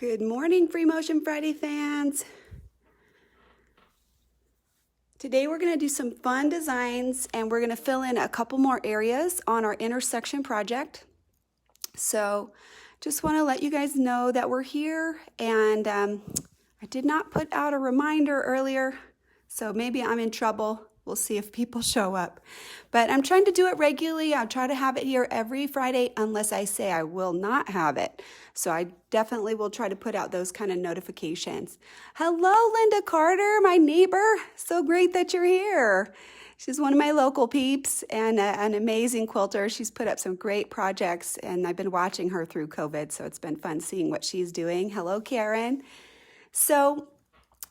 Good morning, Freemotion Friday fans. Today we're going to do some fun designs and we're going to fill in a couple more areas on our intersection project. So just want to let you guys know that we're here, and I did not put out a reminder earlier, so maybe I'm in trouble. We'll see if people show up. But I'm trying to do it regularly. I'll try to have it here every Friday unless I say I will not have it. So I definitely will try to put out those kind of notifications. Hello, Linda Carter, my neighbor. So great that you're here. She's one of my local peeps and an amazing quilter. She's put up some great projects, and I've been watching her through COVID, so it's been fun seeing what she's doing. Hello, Karen. So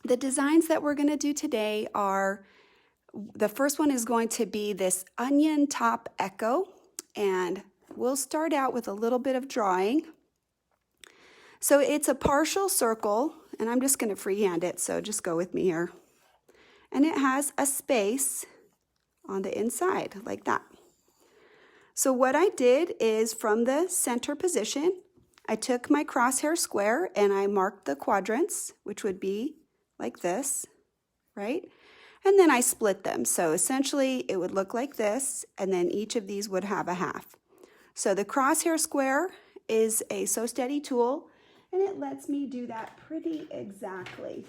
the designs that we're going to do today are, the first one is going to be this onion top echo, and we'll start out with a little bit of drawing. So it's a partial circle, and I'm just going to freehand it, so just go with me here. And it has a space on the inside like that. So what I did is, from the center position, I took my crosshair square and I marked the quadrants, which would be like this, right? And then I split them. So essentially it would look like this, and then each of these would have a half. So the crosshair square is a Sew Steady tool, and it lets me do that pretty exactly.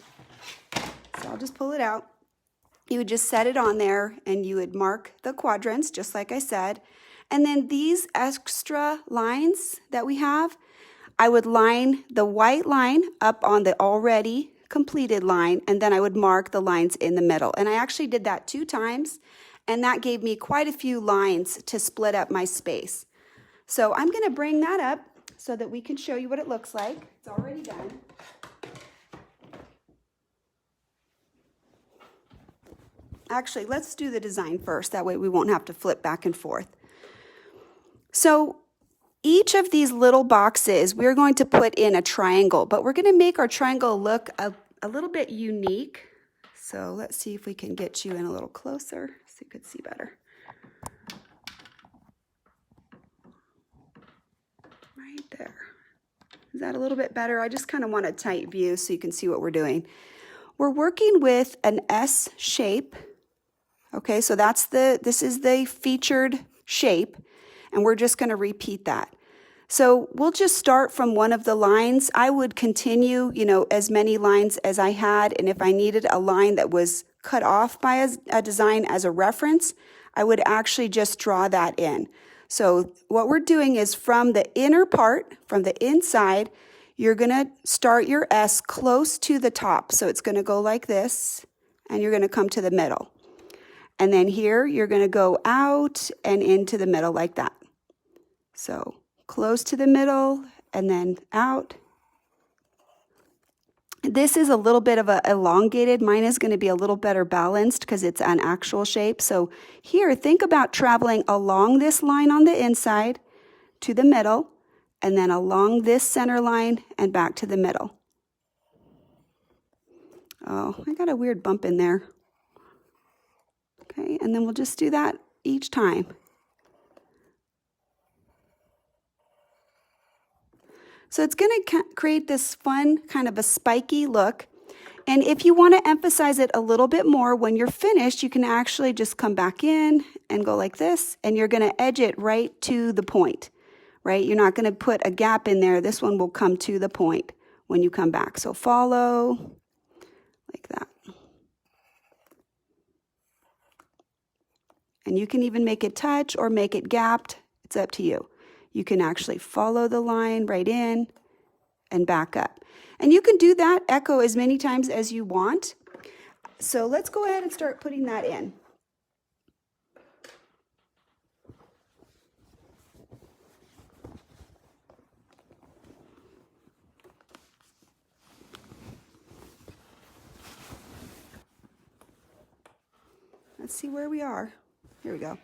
So I'll just pull it out. You would just set it on there and you would mark the quadrants, just like I said. And then these extra lines that we have, I would line the white line up on the already completed line, and then I would mark the lines in the middle. And I actually did that 2 times, and that gave me quite a few lines to split up my space. So I'm going to bring that up so that we can show you what it looks like. It's already done. Actually, let's do the design first. That way we won't have to flip back and forth. So each of these little boxes, we're going to put in a triangle, but we're going to make our triangle look a little bit unique. So let's see if we can get you in a little closer so you could see better. Right there. Is that a little bit better? I just kind of want a tight view so you can see what we're doing. We're working with an S shape. Okay, so this is the featured shape, and we're just going to repeat that. So we'll just start from one of the lines. I would continue, as many lines as I had, and if I needed a line that was cut off by a design as a reference, I would actually just draw that in. So what we're doing is, from the inner part, from the inside, you're going to start your S close to the top. So it's going to go like this, and you're going to come to the middle. And then here, you're going to go out and into the middle like that. So close to the middle and then out. This is a little bit of a elongated. Mine is going to be a little better balanced because it's an actual shape. So here, think about traveling along this line on the inside to the middle, and then along this center line and back to the middle. Oh, I got a weird bump in there. Okay, and then we'll just do that each time. So it's going to create this fun kind of a spiky look. And if you want to emphasize it a little bit more, when you're finished, you can actually just come back in and go like this, and you're going to edge it right to the point, right? You're not going to put a gap in there. This one will come to the point when you come back. So follow like that. And you can even make it touch or make it gapped. It's up to you. You can actually follow the line right in and back up. And you can do that echo as many times as you want. So let's go ahead and start putting that in. Let's see where we are. Here we go.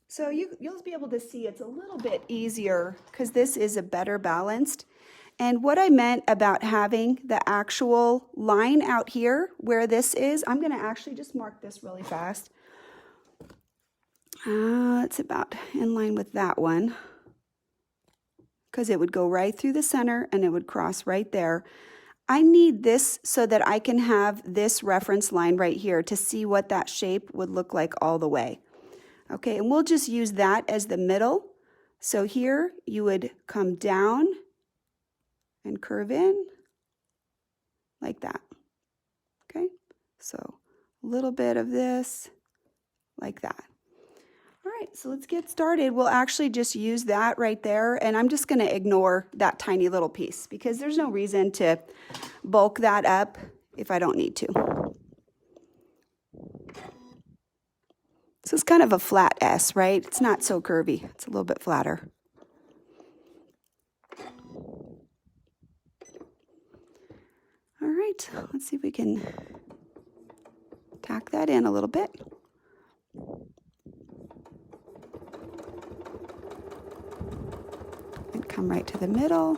So you'll be able to see it's a little bit easier because this is a better balanced. And what I meant about having the actual line out here where this is, I'm going to actually just mark this really fast. It's about in line with that one. because it would go right through the center and it would cross right there. I need this so that I can have this reference line right here to see what that shape would look like all the way. Okay, and we'll just use that as the middle. So here you would come down and curve in like that. Okay, so a little bit of this like that. All right, so let's get started. We'll actually just use that right there, and I'm just going to ignore that tiny little piece because there's no reason to bulk that up if I don't need to. This is kind of a flat S, right? It's not so curvy. It's a little bit flatter. All right, let's see if we can tack that in a little bit. And come right to the middle.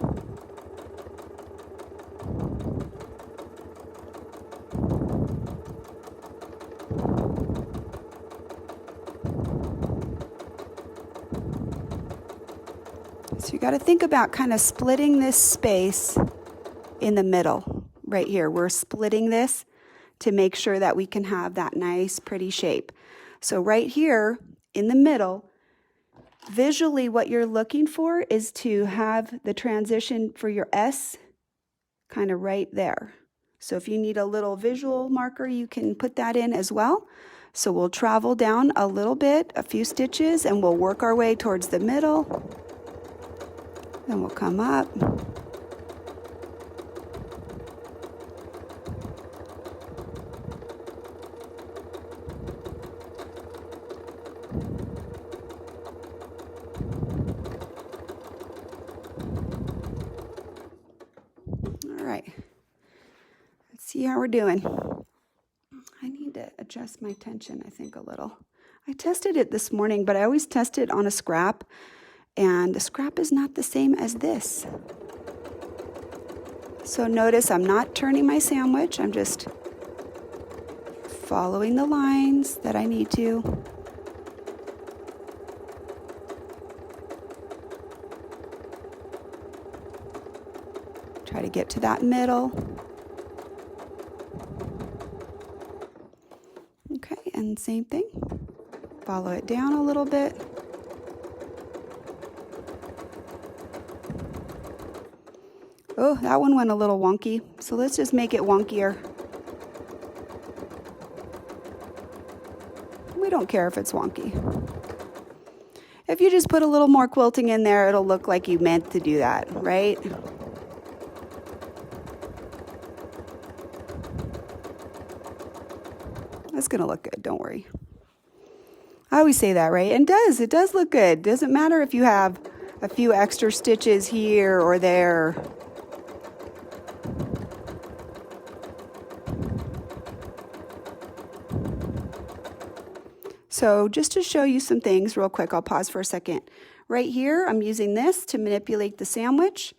So you got to think about kind of splitting this space in the middle right here. We're splitting this to make sure that we can have that nice pretty shape. So right here in the middle, visually what you're looking for is to have the transition for your S kind of right there. So if you need a little visual marker, you can put that in as well. So we'll travel down a little bit, a few stitches, and we'll work our way towards the middle. Then we'll come up. All right, let's see how we're doing. I need to adjust my tension, I think, a little. I tested it this morning, but I always test it on a scrap, and the scrap is not the same as this. So notice I'm not turning my sandwich, I'm just following the lines that I need to. Try to get to that middle. Okay, and same thing. Follow it down a little bit. Oh, that one went a little wonky, so let's just make it wonkier. We don't care if it's wonky. If you just put a little more quilting in there, it'll look like you meant to do that, right? That's gonna look good, don't worry. I always say that, right? And it does look good. Doesn't matter if you have a few extra stitches here or there. So just to show you some things real quick, I'll pause for a second. Right here, I'm using this to manipulate the sandwich,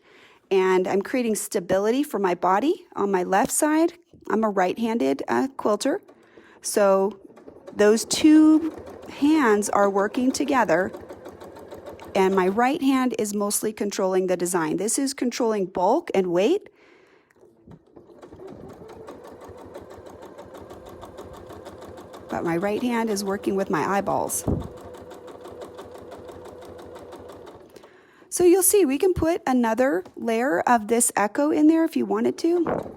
and I'm creating stability for my body on my left side. I'm a right-handed quilter. So those two hands are working together, and my right hand is mostly controlling the design. This is controlling bulk and weight. But my right hand is working with my eyeballs. So you'll see we can put another layer of this echo in there if you wanted to.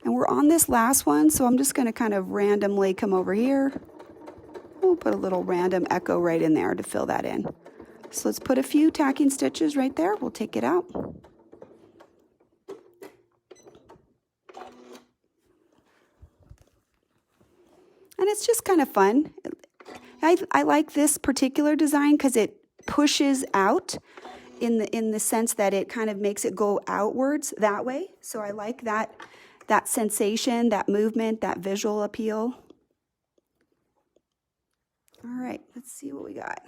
And we're on this last one, so I'm just going to kind of randomly come over here. We'll put a little random echo right in there to fill that in. So let's put a few tacking stitches right there. We'll take it out. And it's just kind of fun. I like this particular design because it pushes out in the sense that it kind of makes it go outwards that way. So I like that sensation, that movement, that visual appeal. All right, let's see what we got.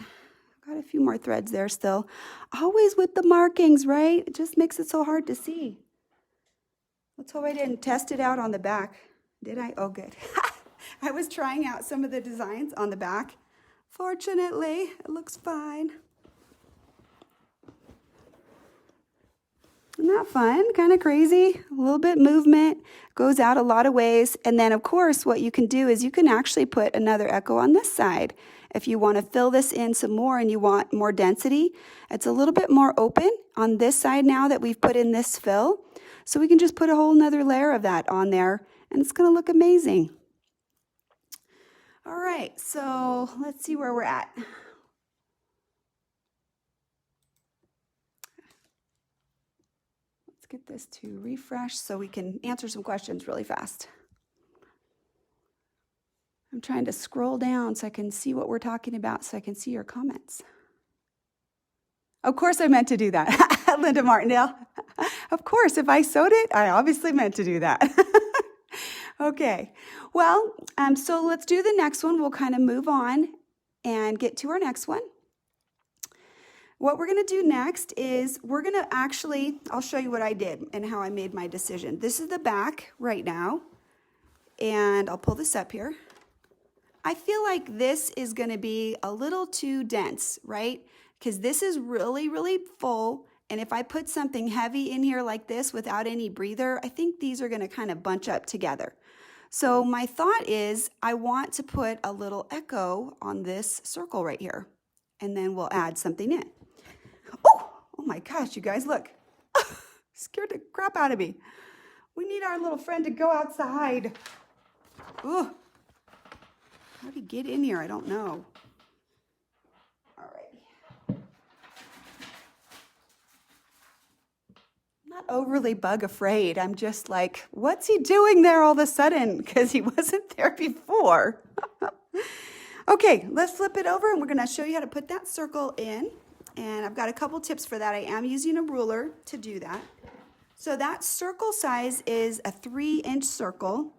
Got a few more threads there still. Always with the markings, right? It just makes it so hard to see. Let's hope I didn't test it out on the back. Did I? Oh, good. I was trying out some of the designs on the back Fortunately, it looks fine. Isn't that fun? Kind of crazy. A little bit movement, goes out a lot of ways. And then of course, what you can do is you can actually put another echo on this side. If you want to fill this in some more and you want more density, it's a little bit more open on this side now that we've put in this fill. So we can just put a whole nother layer of that on there and it's going to look amazing. All right, so let's see where we're at. Get this to refresh so we can answer some questions really fast. I'm trying to scroll down so I can see what we're talking about, so I can see your comments. Of course I meant to do that, Linda Martindale. Of course, if I sewed it, I obviously meant to do that. Okay, well, so let's do the next one. We'll kind of move on and get to our next one. What we're going to do next is we're going to actually, I'll show you what I did and how I made my decision. This is the back right now, and I'll pull this up here. I feel like this is going to be a little too dense, right? Because this is really, really full, and if I put something heavy in here like this without any breather, I think these are going to kind of bunch up together. So my thought is I want to put a little echo on this circle right here, and then we'll add something in. Oh my gosh, you guys, look. Scared the crap out of me. We need our little friend to go outside. Ooh. How did he get in here? I don't know. All right. I'm not overly bug afraid. I'm just like, what's he doing there all of a sudden? Because he wasn't there before. Okay, let's flip it over and we're going to show you how to put that circle in. And I've got a couple tips for that. I am using a ruler to do that. So that circle size is a 3-inch circle.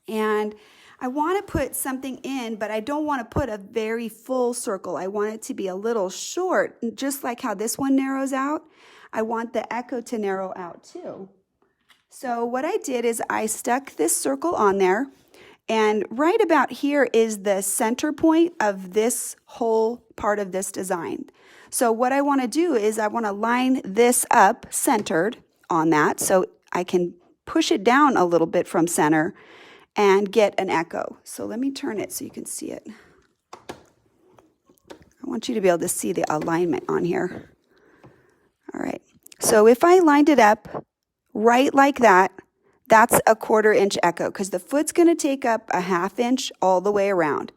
And I want to put something in, but I don't want to put a very full circle. I want it to be a little short, just like how this one narrows out. I want the echo to narrow out too. So what I did is I stuck this circle on there. And right about here is the center point of this whole part of this design. So what I want to do is I want to line this up centered on that so I can push it down a little bit from center and get an echo. So let me turn it so you can see it. I want you to be able to see the alignment on here. All right. So if I lined it up right like that, that's a 1/4 inch echo because the foot's going to take up a 1/2 inch all the way around.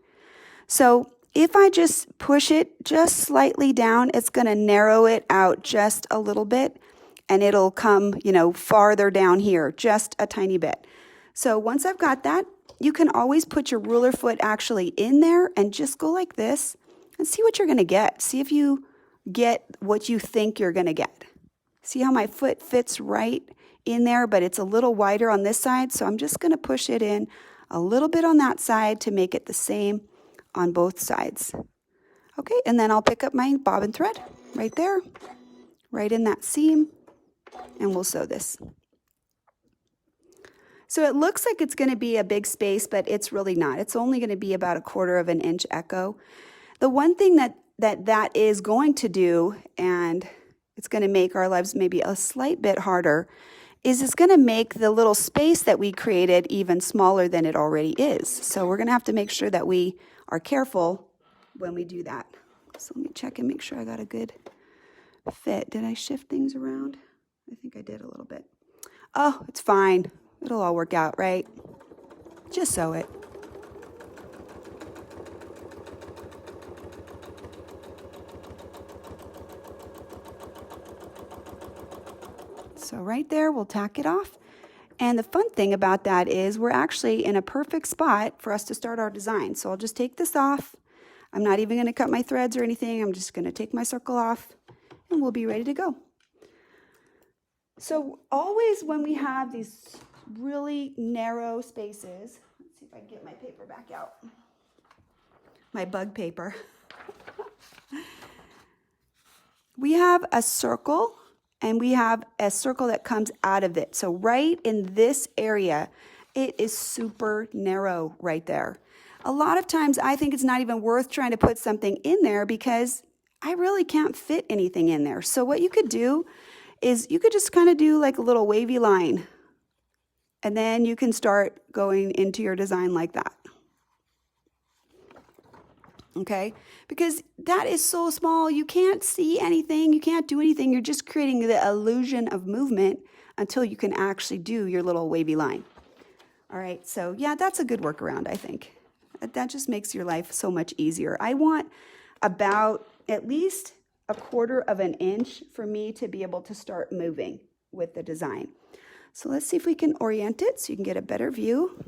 So if I just push it just slightly down, it's going to narrow it out just a little bit and it'll come, farther down here, just a tiny bit. So once I've got that, you can always put your ruler foot actually in there and just go like this and see what you're going to get. See if you get what you think you're going to get. See how my foot fits right in there, but it's a little wider on this side. So I'm just going to push it in a little bit on that side to make it the same on both sides. Okay, and then I'll pick up my bobbin thread right there, right in that seam, and we'll sew this. So it looks like it's going to be a big space, but it's really not. It's only going to be about a 1/4 inch echo. The one thing that is going to do, and it's going to make our lives maybe a slight bit harder, is it's going to make the little space that we created even smaller than it already is. So we're going to have to make sure that we are careful when we do that. So let me check and make sure I got a good fit. Did I shift things around? I think I did a little bit. Oh, it's fine. It'll all work out, right? Just sew it. So right there, we'll tack it off. And the fun thing about that is we're actually in a perfect spot for us to start our design. So I'll just take this off. I'm not even going to cut my threads or anything. I'm just going to take my circle off and we'll be ready to go. So always when we have these really narrow spaces, let's see if I can get my paper back out. My bug paper. We have a circle. And we have a circle that comes out of it. So right in this area, it is super narrow right there. a lot of times I think it's not even worth trying to put something in there because I really can't fit anything in there. So what you could do is you could just kind of do like a little wavy line, and then you can start going into your design like that. Okay, because that is so small, you can't see anything, you can't do anything, you're just creating the illusion of movement until you can actually do your little wavy line. All right, so yeah, that's a good workaround, I think. That just makes your life so much easier. I want about at least 1/4 of an inch for me to be able to start moving with the design. So let's see if we can orient it so you can get a better view.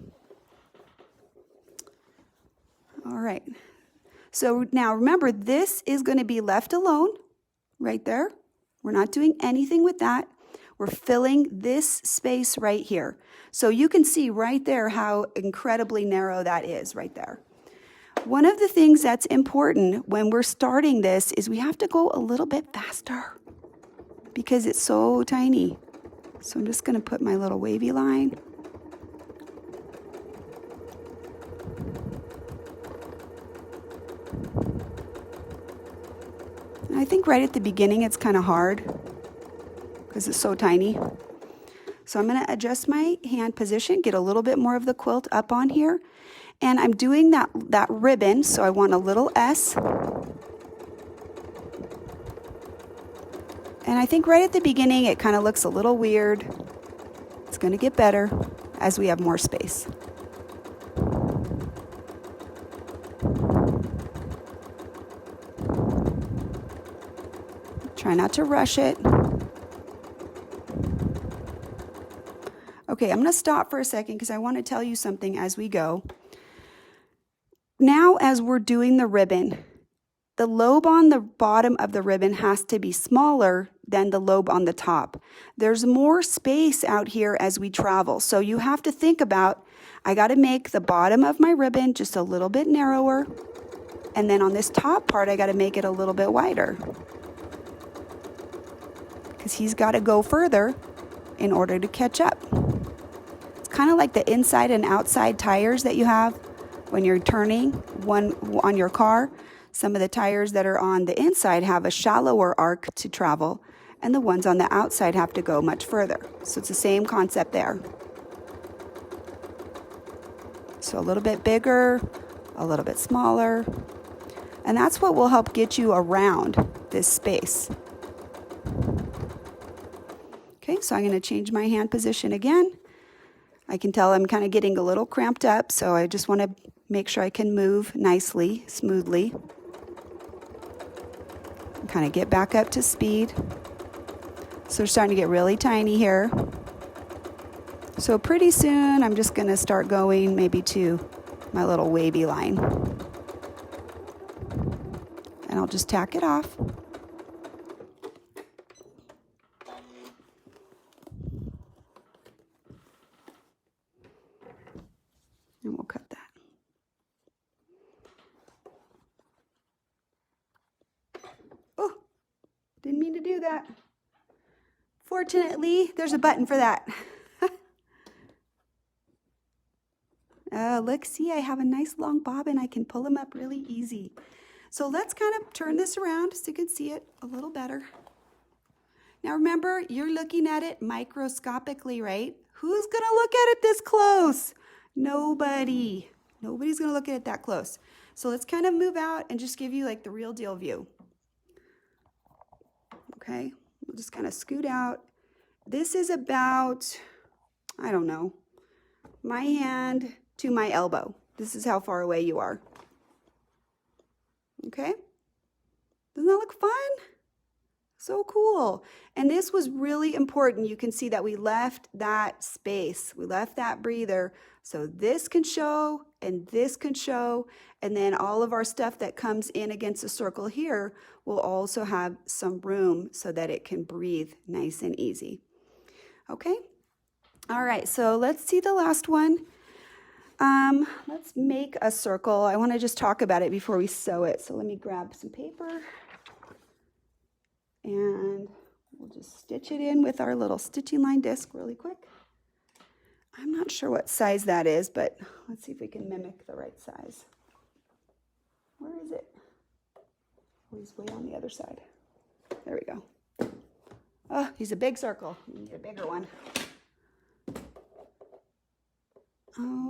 All right. So now remember, this is going to be left alone right there. We're not doing anything with that. We're filling this space right here. So you can see right there how incredibly narrow that is right there. One of the things that's important when we're starting this is we have to go a little bit faster because it's so tiny. So I'm just going to put my little wavy line. I think right at the beginning it's kind of hard because it's so tiny. So I'm going to adjust my hand position, get a little bit more of the quilt up on here. And I'm doing that ribbon, so I want a little S. And I think right at the beginning it kind of looks a little weird. It's going to get better as we have more space. Try not to rush it. Okay, I'm going to stop for a second because I want to tell you something as we go. Now, as we're doing the ribbon, the lobe on the bottom of the ribbon has to be smaller than the lobe on the top. There's more space out here as we travel. So you have to think about, I got to make the bottom of my ribbon just a little bit narrower. And then on this top part, I got to make it a little bit wider. Because he's got to go further in order to catch up. It's kind of like the inside and outside tires that you have when you're turning one on your car. Some of the tires that are on the inside have a shallower arc to travel, and the ones on the outside have to go much further. So it's the same concept there. So a little bit bigger, a little bit smaller, and that's what will help get you around this space. Okay, so I'm going to change my hand position again. I can tell I'm kind of getting a little cramped up, so I just want to make sure I can move nicely, smoothly. Kind of get back up to speed. So we're starting to get really tiny here. So pretty soon I'm just going to start going maybe to my little wavy line. And I'll just tack it off. And we'll cut that. Oh, didn't mean to do that. Fortunately, there's a button for that. Oh, look, see, I have a nice long bobbin. I can pull them up really easy. So let's kind of turn this around so you can see it a little better. Now remember, you're looking at it microscopically, right? Who's going to look at it this close? Nobody. Nobody's going to look at it that close. So let's kind of move out and just give you like the real deal view. Okay, we'll just kind of scoot out. This is about, I don't know, my hand to my elbow. This is how far away you are. Okay, doesn't that look fun? So cool. And this was really important. You can see that we left that space. We left that breather. So this can show and this can show. And then all of our stuff that comes in against the circle here will also have some room so that it can breathe nice and easy. Okay. All right. So let's see the last one. Let's make a circle. I want to just talk about it before we sew it. So let me grab some paper. And we'll just stitch it in with our little stitching line disc really quick. I'm not sure what size that is, but let's see if we can mimic the right size. Where is it? Oh, he's way on the other side. There we go. Oh, he's a big circle. We need a bigger one.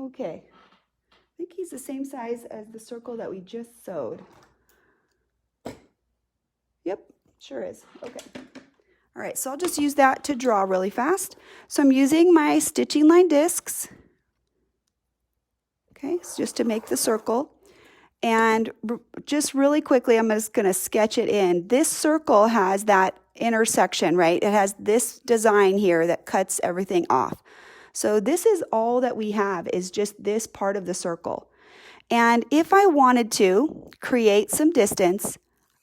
Okay. I think he's the same size as the circle that we just sewed. Yep, sure is. Okay. All right, so I'll just use that to draw really fast. So I'm using my stitching line discs. Okay, it's just to make the circle. And just really quickly, I'm just going to sketch it in. This circle has that intersection, right? It has this design here that cuts everything off. So this is all that we have, is just this part of the circle. And if I wanted to create some distance,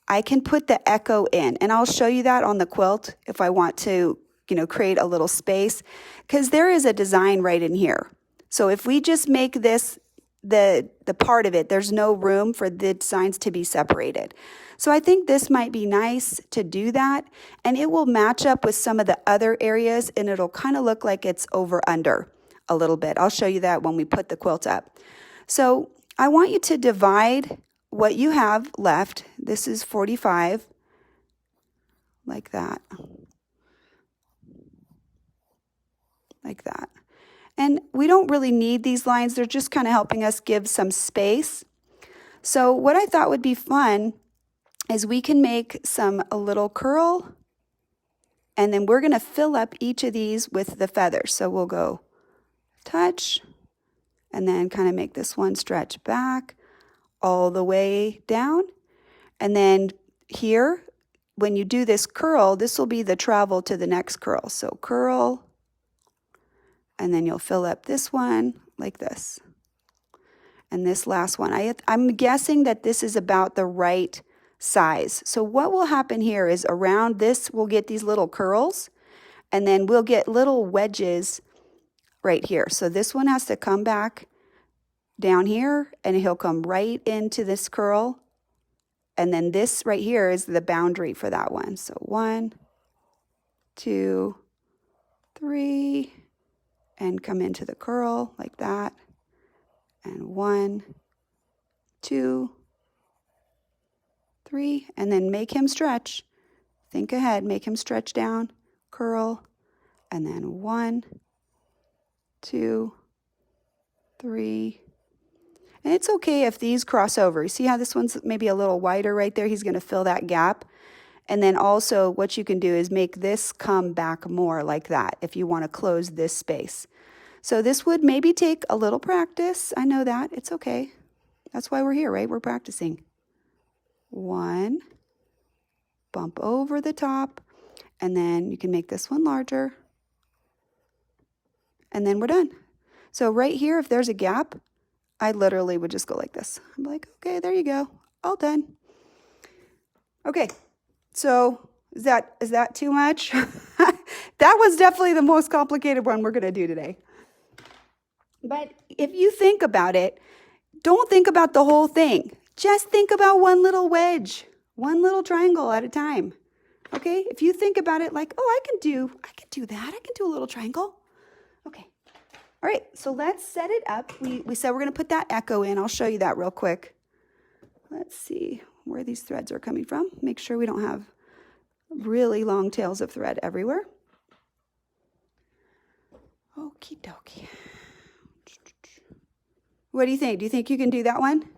I can put the echo in. And I'll show you that on the quilt if I want to, create a little space, because there is a design right in here. So if we just make this the part of it, there's no room for the designs to be separated. So I think this might be nice to do that, and it will match up with some of the other areas, and it'll kind of look like it's over under a little bit. I'll show you that when we put the quilt up. So I want you to divide what you have left. This is 45, like that. Like that. And we don't really need these lines. They're just kind of helping us give some space. So what I thought would be fun is we can make a little curl, and then we're going to fill up each of these with the feathers. So we'll go touch, and then kind of make this one stretch back all the way down. And then here, when you do this curl, this will be the travel to the next curl. So curl, and then you'll fill up this one like this. And this last one, I'm guessing that this is about the right size. So what will happen here is around this, we'll get these little curls, and then we'll get little wedges right here. So this one has to come back down here, and he'll come right into this curl. And then this right here is the boundary for that one. So 1, 2, 3, and come into the curl like that. And 1, 2, 3, and then make him stretch. Think ahead, make him stretch down, curl, and then 1, 2, 3. And it's okay if these cross over. You see how this one's maybe a little wider right there? He's going to fill that gap. And then also what you can do is make this come back more like that if you want to close this space. So this would maybe take a little practice. I know that. It's okay. That's why we're here, right? We're practicing. 1, bump over the top, and then you can make this one larger. And then we're done. So right here, if there's a gap, I literally would just go like this. I'm like, okay, there you go. All done. Okay. So is that too much? That was definitely the most complicated one we're going to do today. But if you think about it, don't think about the whole thing. Just think about one little wedge, one little triangle at a time. Okay? If you think about it like, oh, I can do that. I can do a little triangle. Okay. All right. So let's set it up. We said we're going to put that echo in. I'll show you that real quick. Let's see where these threads are coming from. Make sure we don't have really long tails of thread everywhere. Okie dokie. What do you think? Do you think you can do that one?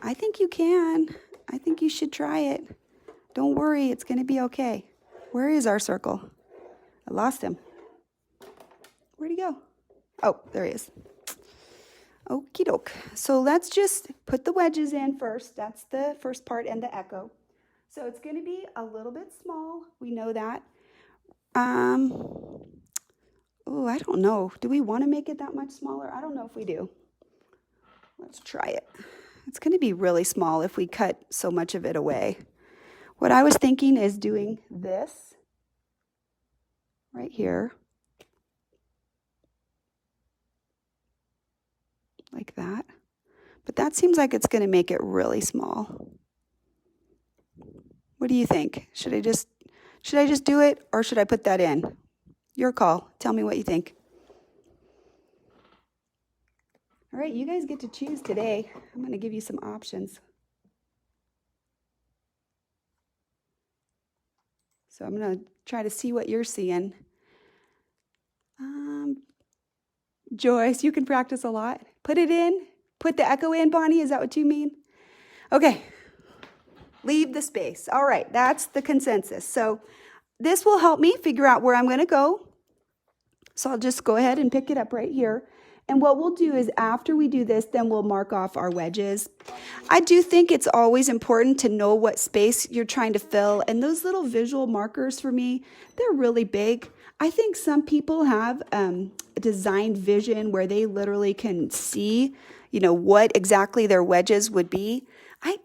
I think you can. I think you should try it. Don't worry, it's going to be okay. Where is our circle? I lost him. Where'd he go? Oh, there he is. Okie doke. So let's just put the wedges in first. That's the first part, and the echo. So it's going to be a little bit small. We know that. Oh, I don't know. Do we want to make it that much smaller? I don't know if we do. Let's try it. It's going to be really small if we cut so much of it away. What I was thinking is doing this right here. Like that. But that seems like it's going to make it really small. What do you think? Should I just do it, or should I put that in? Your call. Tell me what you think. All right, you guys get to choose today. I'm going to give you some options. So I'm going to try to see what you're seeing. Joyce, you can practice a lot. Put it in. Put the echo in, Bonnie. Is that what you mean? Okay. Leave the space. All right, that's the consensus. So this will help me figure out where I'm going to go. So I'll just go ahead and pick it up right here. And what we'll do is after we do this, then we'll mark off our wedges. I do think it's always important to know what space you're trying to fill. And those little visual markers for me, they're really big. I think some people have a designed vision where they literally can see, what exactly their wedges would be. I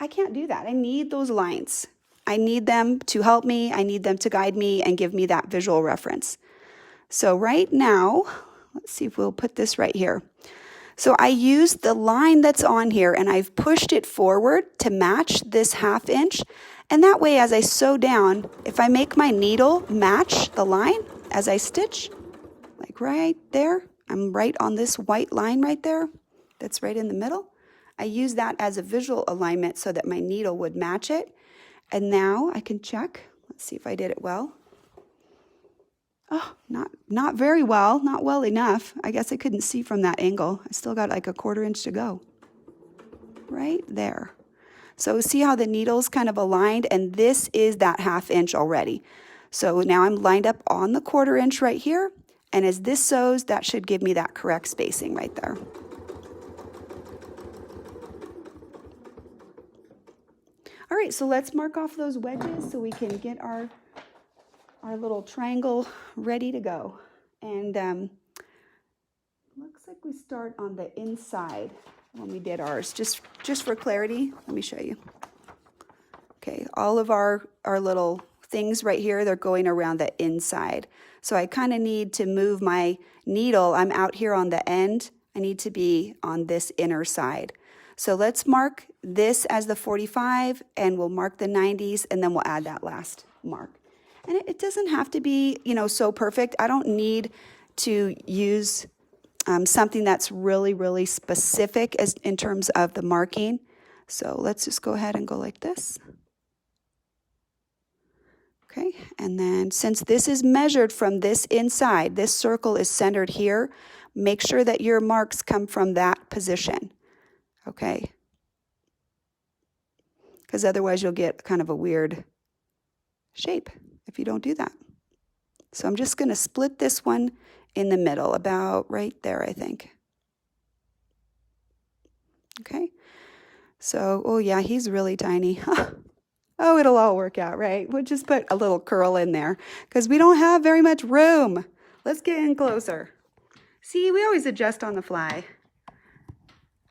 can't do that. I need those lines. I need them to help me. I need them to guide me and give me that visual reference. So right now, let's see if we'll put this right here. So I used the line that's on here and I've pushed it forward to match this 1/2 inch. And that way, as I sew down, if I make my needle match the line as I stitch, like right there, I'm right on this white line right there, that's right in the middle. I use that as a visual alignment so that my needle would match it. And now I can check. Let's see if I did it well. Oh, not very well, not well enough. I guess I couldn't see from that angle. I still got like a 1/4 inch to go. Right there. So see how the needle's kind of aligned, and this is that 1/2 inch already. So now I'm lined up on the 1/4 inch right here, and as this sews, that should give me that correct spacing right there. All right, so let's mark off those wedges so we can get our little triangle ready to go. And looks like we start on the inside when we did ours. Just for clarity, let me show you. Okay, all of our little things right here, they're going around the inside. So I kind of need to move my needle. I'm out here on the end. I need to be on this inner side. So let's mark this as the 45, and we'll mark the 90s, and then we'll add that last mark. And it doesn't have to be, so perfect. I don't need to use something that's really, really specific as in terms of the marking. So let's just go ahead and go like this. Okay, and then since this is measured from this inside, this circle is centered here, make sure that your marks come from that position. Okay, because otherwise you'll get kind of a weird shape if you don't do that. So I'm just going to split this one in the middle, about right there, I think. Okay, so, oh yeah, he's really tiny. Oh, it'll all work out, right? We'll just put a little curl in there because we don't have very much room. Let's get in closer. See, we always adjust on the fly.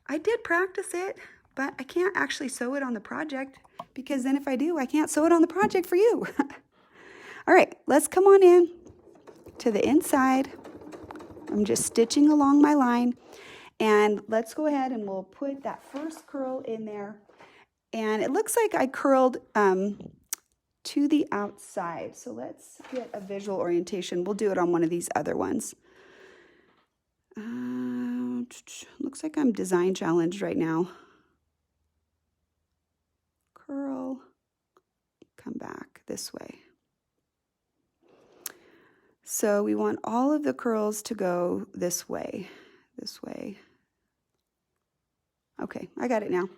I did practice it, but I can't actually sew it on the project because then if I do, I can't sew it on the project for you. All right, let's come on in to the inside. I'm just stitching along my line, and let's go ahead and we'll put that first curl in there. And it looks like I curled to the outside. So let's get a visual orientation. We'll do it on one of these other ones. Looks like I'm design challenged right now. Curl, come back this way. So we want all of the curls to go this way, this way. Okay, I got it now.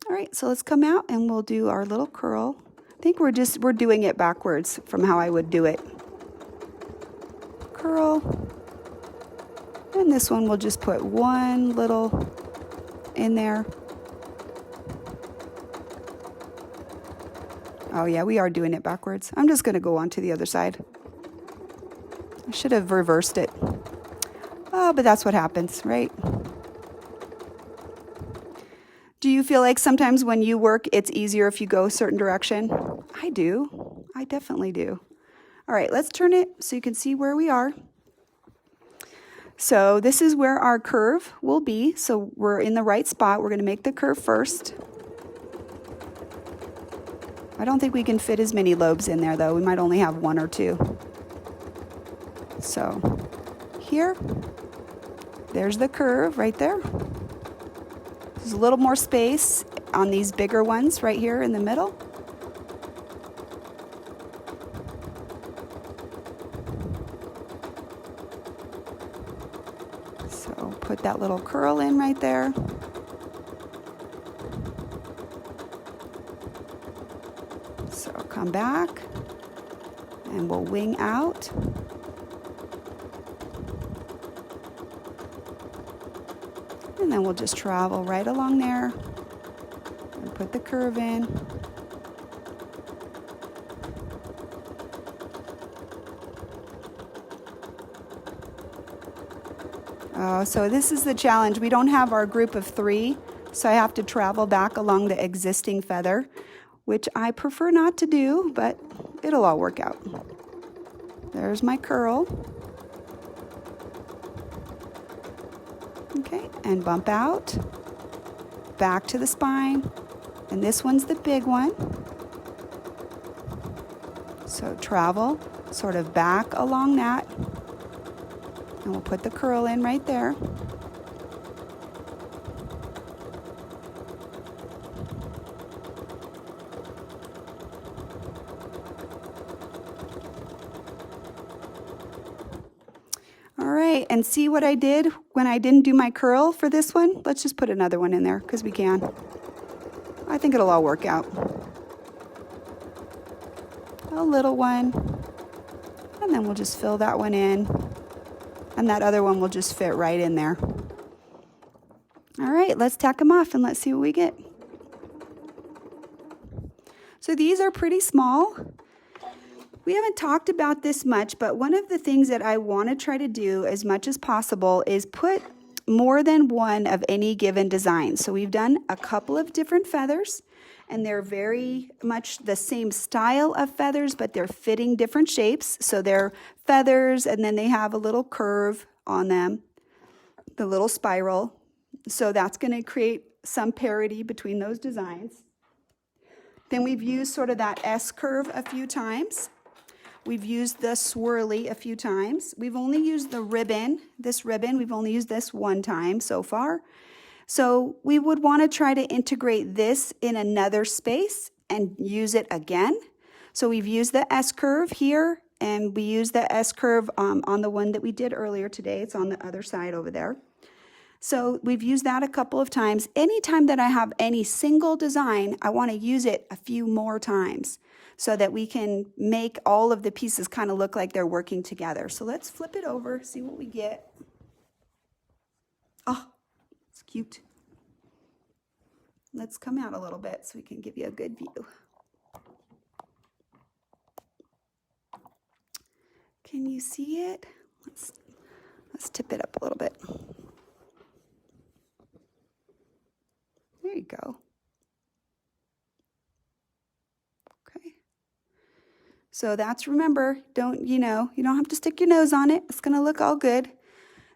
All right, so let's come out and we'll do our little curl. I think we're doing it backwards from how I would do it. Curl. And this one we'll just put one little in there. Oh yeah, we are doing it backwards. I'm just going to go on to the other side. I should have reversed it. Oh, but that's what happens, right? Do you feel like sometimes when you work, it's easier if you go a certain direction? I do. I definitely do. All right, let's turn it so you can see where we are. So this is where our curve will be. So we're in the right spot. We're going to make the curve first. I don't think we can fit as many lobes in there, though. We might only have 1 or 2. So here, there's the curve right there. There's a little more space on these bigger ones right here in the middle. So put that little curl in right there. So come back and we'll wing out. And then we'll just travel right along there and put the curve in. Oh, so this is the challenge. We don't have our group of 3, so I have to travel back along the existing feather, which I prefer not to do, but it'll all work out. There's my curl. Okay, and bump out, back to the spine, and this one's the big one. So travel sort of back along that, and we'll put the curl in right there. All right, and see what I did when I didn't do my curl for this one? Let's just put another one in there because we can. I think it'll all work out. A little one, and then we'll just fill that one in, and that other one will just fit right in there. All right, let's tack them off and let's see what we get. So these are pretty small. We haven't talked about this much, but one of the things that I want to try to do as much as possible is put more than one of any given design. So we've done a couple of different feathers, and they're very much the same style of feathers, but they're fitting different shapes. So they're feathers, and then they have a little curve on them, the little spiral. So that's going to create some parity between those designs. Then we've used sort of that S curve a few times. We've used the swirly a few times. We've only used the ribbon, we've only used this one time so far. So we would want to try to integrate this in another space and use it again. So we've used the S curve here, and we used the S curve on the one that we did earlier today. It's on the other side over there. So we've used that a couple of times. Anytime that I have any single design, I want to use it a few more times so that we can make all of the pieces kind of look like they're working together. So let's flip it over, see what we get. Oh, it's cute. Let's come out a little bit so we can give you a good view. Can you see it? Let's tip it up a little bit. There you go. Okay. So that's, remember, you don't have to stick your nose on it. It's going to look all good.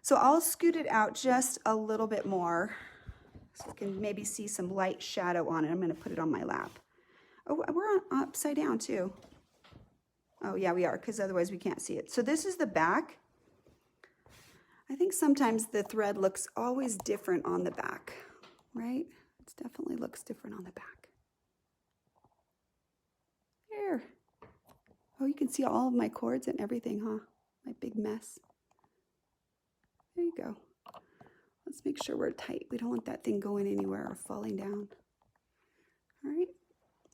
So I'll scoot it out just a little bit more so you can maybe see some light shadow on it. I'm going to put it on my lap. Oh, we're upside down too. Oh yeah, we are, because otherwise we can't see it. So this is the back. I think sometimes the thread looks always different on the back, right? It definitely looks different on the back. There. Oh, you can see all of my cords and everything, huh? My big mess. There you go. Let's make sure we're tight. We don't want that thing going anywhere or falling down. All right,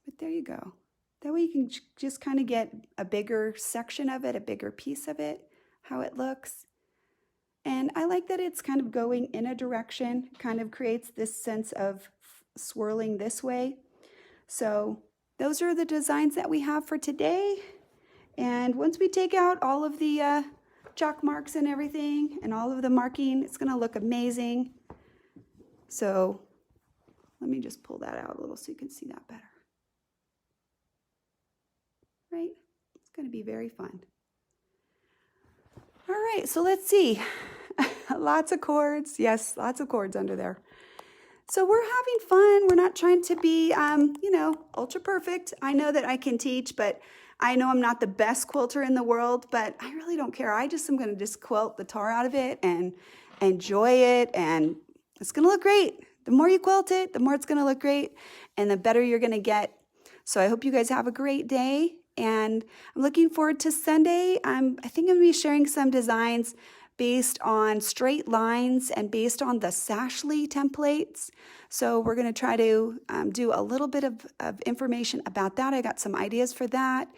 but there you go. That way you can just kind of get a bigger section of it, a bigger piece of it, how it looks. And I like that it's kind of going in a direction, kind of creates this sense of swirling this way. So those are the designs that we have for today. And once we take out all of the chalk marks and everything and all of the marking, it's going to look amazing. So let me just pull that out a little so you can see that better. Right? It's going to be very fun. All right, so let's see. Lots of cords. Yes, lots of cords under there. So we're having fun. We're not trying to be, ultra perfect. I know that I can teach, but I know I'm not the best quilter in the world, but I really don't care. I just am going to just quilt the tar out of it and enjoy it, and it's going to look great. The more you quilt it, the more it's going to look great, and the better you're going to get. So I hope you guys have a great day, and I'm looking forward to Sunday. I think I'm going to be sharing some designs based on straight lines and based on the Sashly templates. So we're going to try to do a little bit of information about that. I got some ideas for that.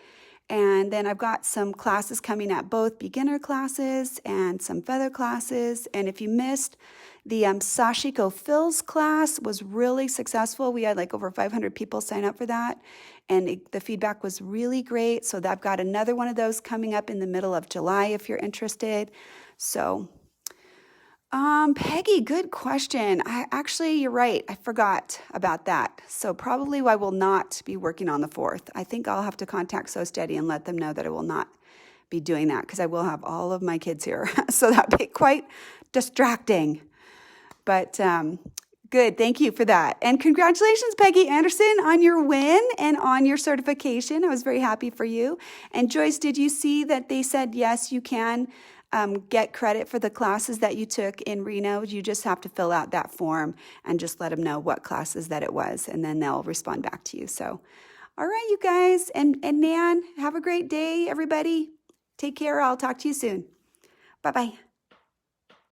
And then I've got some classes coming up, both beginner classes and some feather classes. And if you missed, the Sashiko Fills class was really successful. We had like over 500 people sign up for that. And the feedback was really great. So I've got another one of those coming up in the middle of July if you're interested. So, Peggy, good question. You're right. I forgot about that. So probably I will not be working on the 4th. I think I'll have to contact So Steady and let them know that I will not be doing that because I will have all of my kids here. So that'd be quite distracting. But good. Thank you for that. And congratulations, Peggy Anderson, on your win and on your certification. I was very happy for you. And Joyce, did you see that they said, yes, you can get credit for the classes that you took in Reno? You just have to fill out that form and just let them know what classes that it was, and then they'll respond back to you. So, all right, you guys. And Nan, have a great day, everybody. Take care. I'll talk to you soon. Bye-bye.